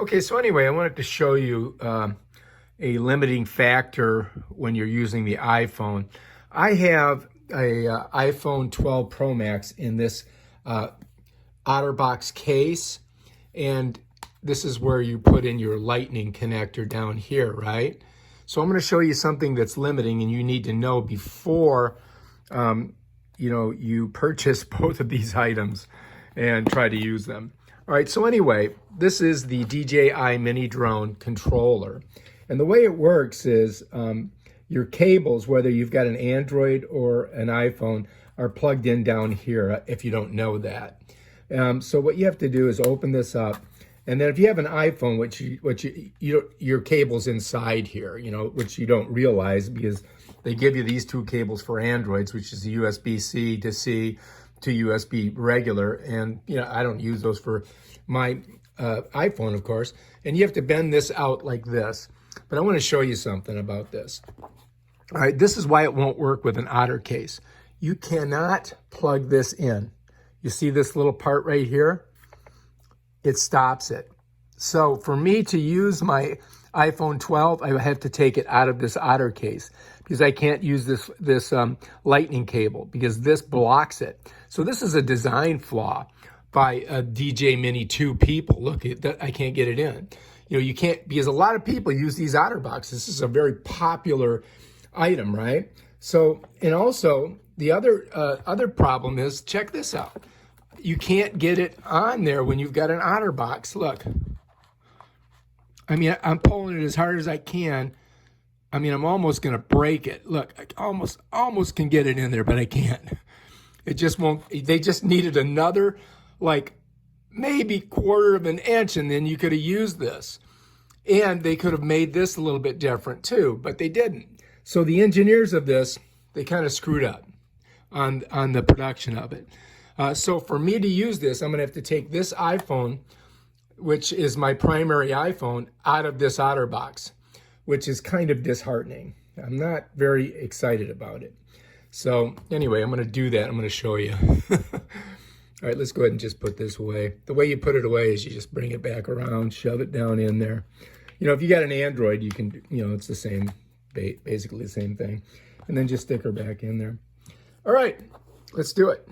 Okay, so anyway, I wanted to show you a limiting factor when you're using the iPhone. I have a iPhone 12 Pro Max in this Otterbox case, and this is where you put in your lightning connector down here, right? So I'm going to show you something that's limiting and you need to know before you purchase both of these items and try to use them. All right, so anyway, this is the DJI Mini Drone controller. And the way it works is your cables, whether you've got an Android or an iPhone, are plugged in down here if you don't know that. So what you have to do is open this up. And then if you have an iPhone, your cable's inside here, which you don't realize because they give you these two cables for Androids, which is the USB-C to C to USB regular. And, I don't use those for my iPhone, of course. And you have to bend this out like this. But I want to show you something about this. All right, this is why it won't work with an Otter case. You cannot plug this in. You see this little part right here? It stops it. So for me to use my iPhone 12, I have to take it out of this Otter case because I can't use this lightning cable because this blocks it. So this is a design flaw by DJ Mini 2 people. Look, I can't get it in. You can't, because a lot of people use these Otterboxes. This is a very popular item, right? So, and also the other problem is, check this out. You can't get it on there when you've got an Otterbox. Look, I mean, I'm pulling it as hard as I can. I mean, I'm almost going to break it. Look, I almost can get it in there, but I can't. It just won't. They just needed another, like, maybe 1/4 of an inch, and then you could have used this. And they could have made this a little bit different too, but they didn't. So the engineers of this, they kind of screwed up on the production of it. So for me to use this, I'm going to have to take this iPhone, which is my primary iPhone, out of this Otterbox, which is kind of disheartening. I'm not very excited about it. So anyway, I'm going to do that. I'm going to show you. All right, let's go ahead and just put this away. The way you put it away is you just bring it back around, shove it down in there. If you got an Android, you can, it's the same, basically the same thing. And then just stick her back in there. All right, let's do it.